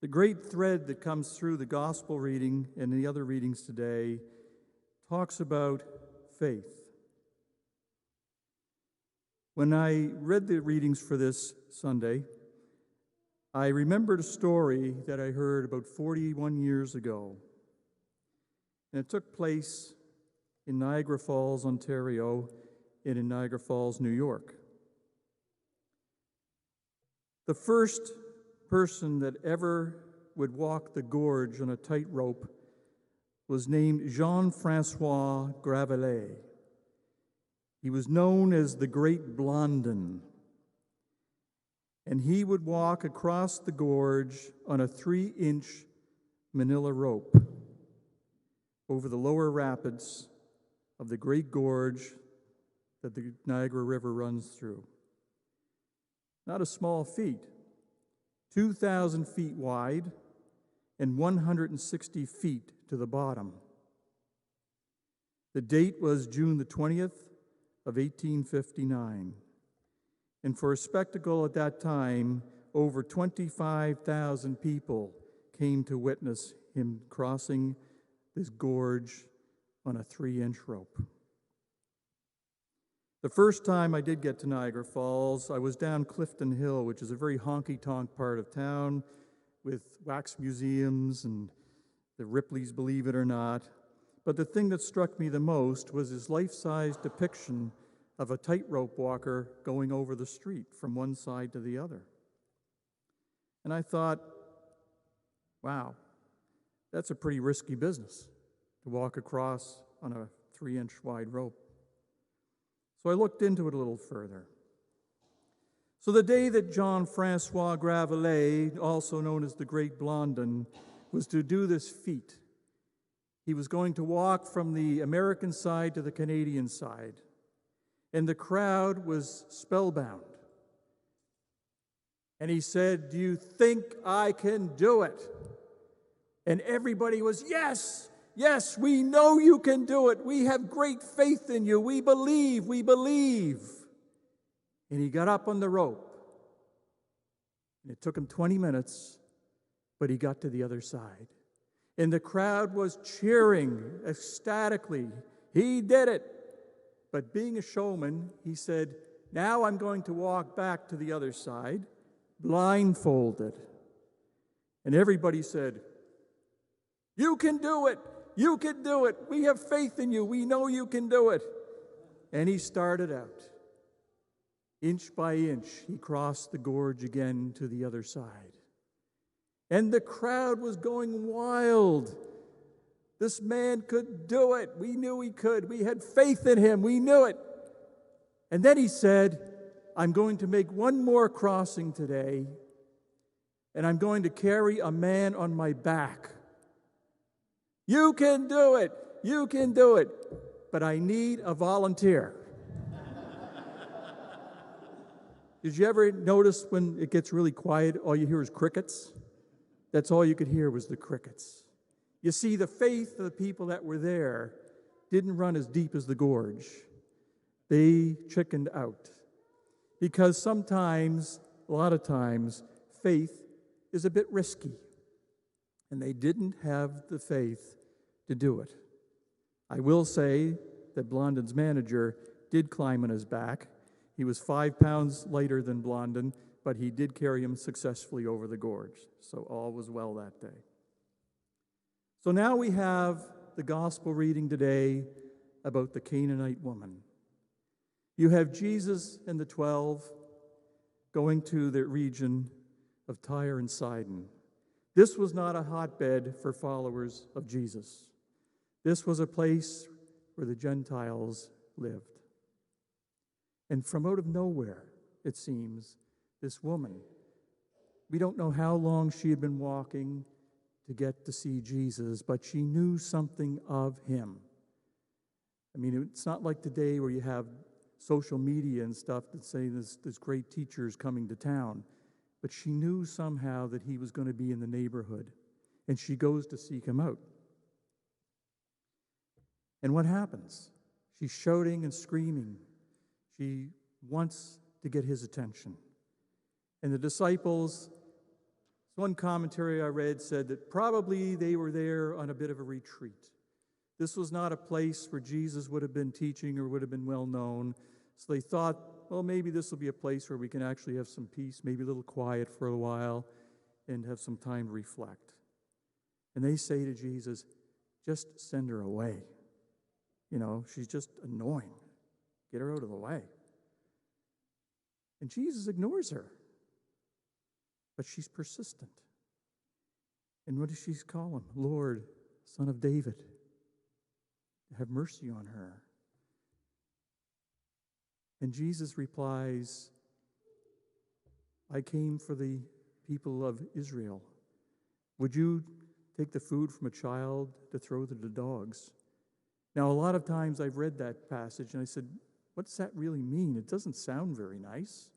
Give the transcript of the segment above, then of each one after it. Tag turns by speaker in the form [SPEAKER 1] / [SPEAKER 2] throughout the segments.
[SPEAKER 1] The great thread that comes through the gospel reading and the other readings today talks about faith. When I read the readings for this Sunday, I remembered a story that I heard about 41 years ago. And it took place in Niagara Falls, Ontario, and in Niagara Falls, New York. The first person that ever would walk the gorge on a tightrope was named Francois Gravelay. He was known as the Great Blondin. And he would walk across the gorge on a 3-inch manila rope over the lower rapids of the great gorge that the Niagara River runs through. Not a small feat, 2,000 feet wide and 160 feet to the bottom. The date was June the 20th of 1859. And for a spectacle at that time, over 25,000 people came to witness him crossing this gorge on a 3-inch rope. The first time I did get to Niagara Falls, I was down Clifton Hill, which is a very honky-tonk part of town with wax museums and the Ripley's, believe it or not. But the thing that struck me the most was his life-size depiction of a tightrope walker going over the street from one side to the other. And I thought, wow, that's a pretty risky business to walk across on a 3-inch wide rope. So I looked into it a little further. So the day that Francois Gravelay, also known as the Great Blondin, was to do this feat, he was going to walk from the American side to the Canadian side. And the crowd was spellbound. And he said, "Do you think I can do it?" And everybody was, "Yes, yes, we know you can do it. We have great faith in you. We believe, we believe." And he got up on the rope. And it took him 20 minutes, but he got to the other side. And the crowd was cheering ecstatically. He did it. But being a showman, he said, "Now I'm going to walk back to the other side, blindfolded." And everybody said, "You can do it. You can do it. We have faith in you. We know you can do it." And he started out. Inch by inch, he crossed the gorge again to the other side. And the crowd was going wild. This man could do it. We knew he could. We had faith in him. We knew it. And then he said, "I'm going to make one more crossing today, and I'm going to carry a man on my back. You can do it. You can do it. But I need a volunteer." Did you ever notice when it gets really quiet, all you hear is crickets? That's all you could hear was the crickets. You see, the faith of the people that were there didn't run as deep as the gorge. They chickened out. Because sometimes, a lot of times, faith is a bit risky. And they didn't have the faith to do it. I will say that Blondin's manager did climb on his back. He was 5 pounds lighter than Blondin, but he did carry him successfully over the gorge. So all was well that day. So now we have the gospel reading today about the Canaanite woman. You have Jesus and the 12 going to the region of Tyre and Sidon. This was not a hotbed for followers of Jesus. This was a place where the Gentiles lived. And from out of nowhere, it seems, this woman, we don't know how long she had been walking to get to see Jesus, but she knew something of him. I mean, it's not like today where you have social media and stuff that say there's great teachers coming to town, but she knew somehow that he was going to be in the neighborhood, and she goes to seek him out. And what happens? She's shouting and screaming. She wants to get his attention. And the disciples One commentary I read said that probably they were there on a bit of a retreat. This was not a place where Jesus would have been teaching or would have been well known. So they thought, well, maybe this will be a place where we can actually have some peace, maybe a little quiet for a while, and have some time to reflect. And they say to Jesus, just send her away. You know, she's just annoying. Get her out of the way. And Jesus ignores her. But she's persistent. And what does she call him? Lord, Son of David, have mercy on her. And Jesus replies, I came for the people of Israel. Would you take the food from a child to throw to the dogs? Now, a lot of times I've read that passage and I said, what does that really mean? It doesn't sound very nice.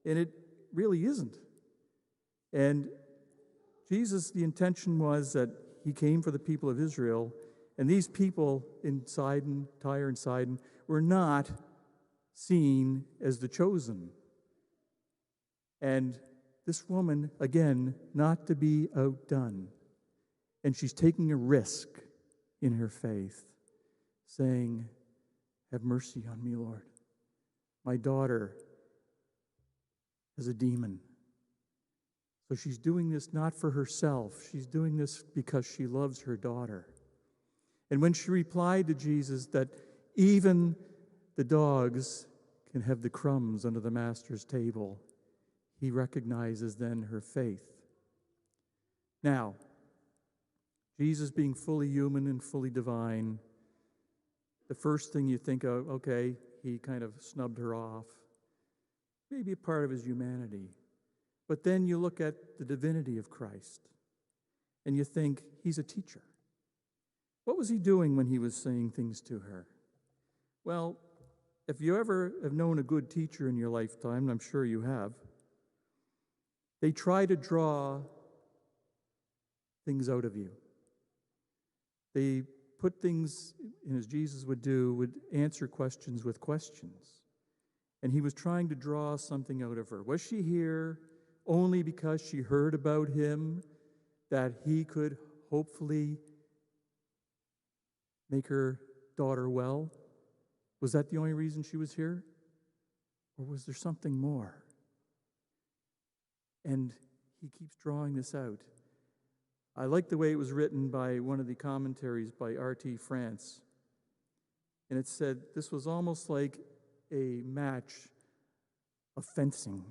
[SPEAKER 1] And it really isn't. And Jesus, the intention was that he came for the people of Israel, and these people in Sidon, Tyre and Sidon, were not seen as the chosen. And this woman, again, not to be outdone. And she's taking a risk in her faith, saying, have mercy on me, Lord. My daughter is a demon. So she's doing this not for herself. She's doing this because she loves her daughter. And when she replied to Jesus that even the dogs can have the crumbs under the master's table, he recognizes then her faith. Now, Jesus being fully human and fully divine, the first thing you think of, okay, he kind of snubbed her off. Maybe a part of his humanity. But then you look at the divinity of Christ, and you think, he's a teacher. What was he doing when he was saying things to her? Well, if you ever have known a good teacher in your lifetime, and I'm sure you have, they try to draw things out of you. They put things, and as Jesus would do, would answer questions with questions. And he was trying to draw something out of her. Was she here only because she heard about him, that he could hopefully make her daughter well? Was that the only reason she was here? Or was there something more? And he keeps drawing this out. I like the way it was written by one of the commentaries by R.T. France. And it said this was almost like a match of fencing,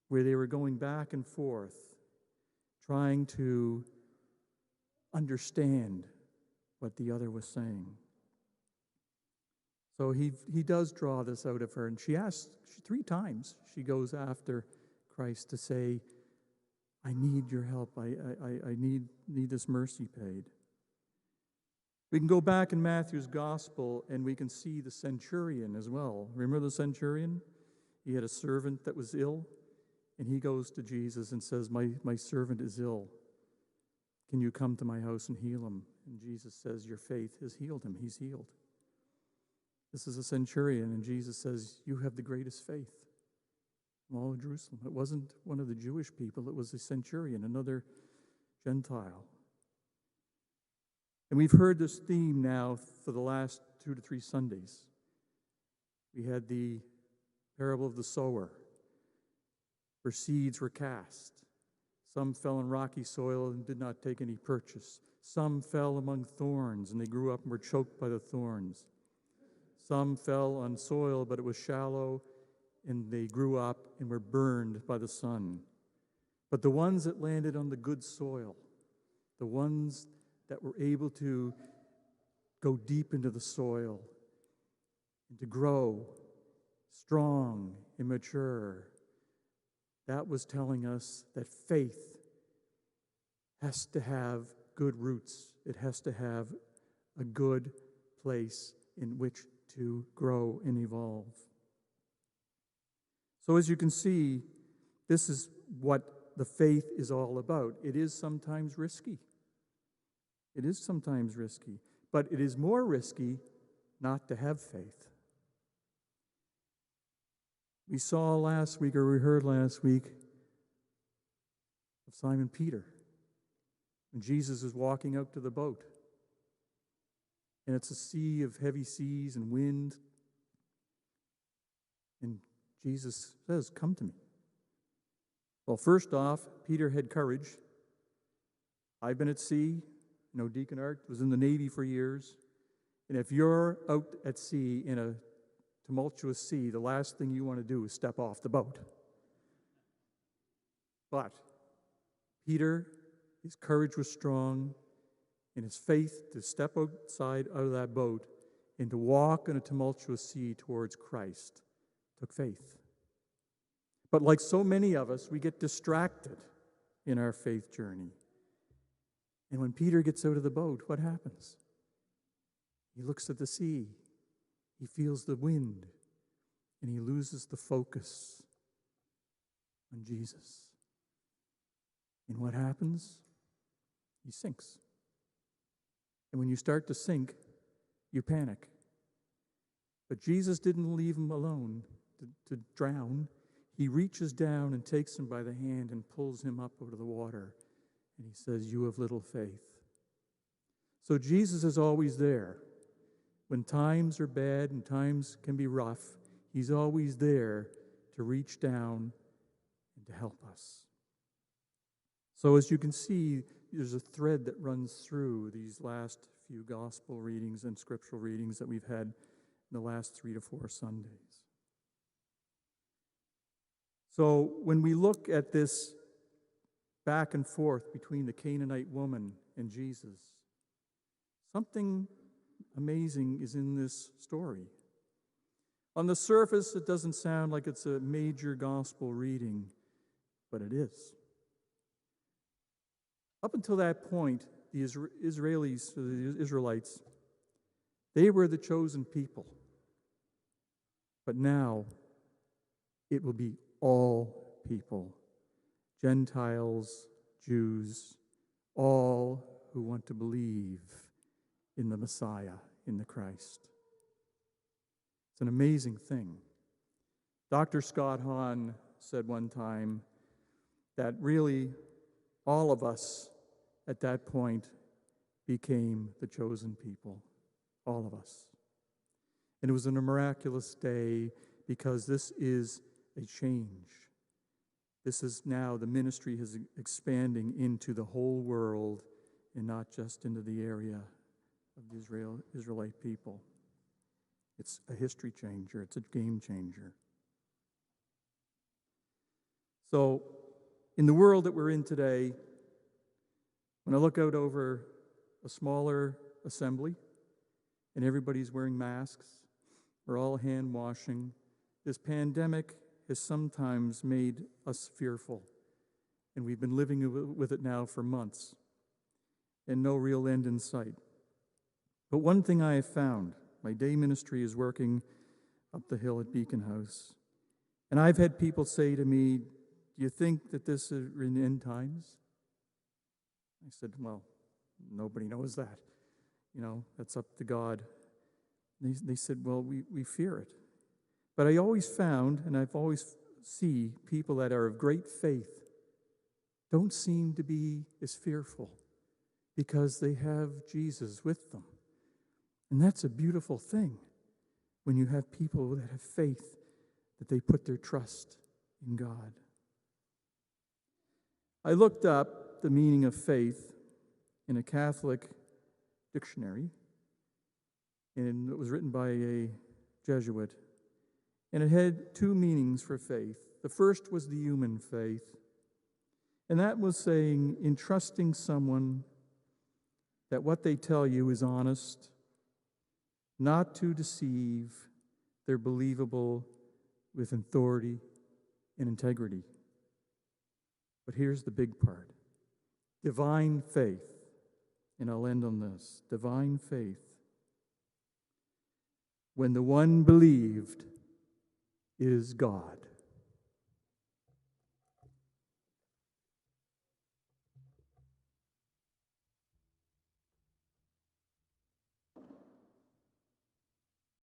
[SPEAKER 1] where they were going back and forth, trying to understand what the other was saying. So he does draw this out of her, and she asks 3 times, she goes after Christ to say, I need your help, I need this mercy paid. We can go back in Matthew's gospel, and we can see the centurion as well. Remember the centurion? He had a servant that was ill. And he goes to Jesus and says, my servant is ill. Can you come to my house and heal him? And Jesus says, your faith has healed him. He's healed. This is a centurion, and Jesus says, you have the greatest faith in all of Jerusalem. It wasn't one of the Jewish people. It was a centurion, another Gentile. And we've heard this theme now for the last 2 to 3 Sundays. We had the parable of the sower, where seeds were cast. Some fell in rocky soil and did not take any purchase. Some fell among thorns, and they grew up and were choked by the thorns. Some fell on soil, but it was shallow, and they grew up and were burned by the sun. But the ones that landed on the good soil, the ones that were able to go deep into the soil and to grow strong and mature, that was telling us that faith has to have good roots. It has to have a good place in which to grow and evolve. So as you can see, this is what the faith is all about. It is sometimes risky. It is sometimes risky, but it is more risky not to have faith. We saw last week, or we heard last week, Simon Peter, when Jesus is walking out to the boat, and it's a sea of heavy seas and wind, and Jesus says, "Come to me." Well, first off, Peter had courage. I've been at sea. Deacon Art was in the Navy for years. And if you're out at sea in a tumultuous sea, the last thing you want to do is step off the boat. But Peter, his courage was strong, and his faith to step outside out of that boat and to walk in a tumultuous sea towards Christ took faith. But like so many of us, we get distracted in our faith journey. And when Peter gets out of the boat, what happens? He looks at the sea, he feels the wind, and he loses the focus on Jesus. And what happens? He sinks. And when you start to sink, you panic. But Jesus didn't leave him alone to drown. He reaches down and takes him by the hand and pulls him up out of the water. And he says, "You have little faith." So Jesus is always there. When times are bad and times can be rough, he's always there to reach down and to help us. So as you can see, there's a thread that runs through these last few gospel readings and scriptural readings that we've had in the last 3 to 4 Sundays. So when we look at this back and forth between the Canaanite woman and Jesus, something amazing is in this story. On the surface, it doesn't sound like it's a major gospel reading, but it is. Up until that point, the Israelites, they were the chosen people. But now, it will be all people. Gentiles, Jews, all who want to believe in the Messiah, in the Christ. It's an amazing thing. Dr. Scott Hahn said one time that really all of us at that point became the chosen people, all of us. And it was a miraculous day because this is a change. This is now, the ministry is expanding into the whole world and not just into the area of the Israelite people. It's a history changer. It's a game changer. So, in the world that we're in today, when I look out over a smaller assembly and everybody's wearing masks, we're all hand washing, this pandemic has sometimes made us fearful. And we've been living with it now for months and no real end in sight. But one thing I have found, my day ministry is working up the hill at Beacon House. And I've had people say to me, "Do you think that this is in end times?" I said, "Well, nobody knows that. That's up to God." They said, "Well, we fear it." But I always found, and I've always see people that are of great faith don't seem to be as fearful because they have Jesus with them. And that's a beautiful thing when you have people that have faith, that they put their trust in God. I looked up the meaning of faith in a Catholic dictionary, and it was written by a Jesuit. And it had 2 meanings for faith. The first was the human faith. And that was saying, entrusting someone that what they tell you is honest, not to deceive, they're believable with authority and integrity. But here's the big part. Divine faith. And I'll end on this. Divine faith. When the one believed is God.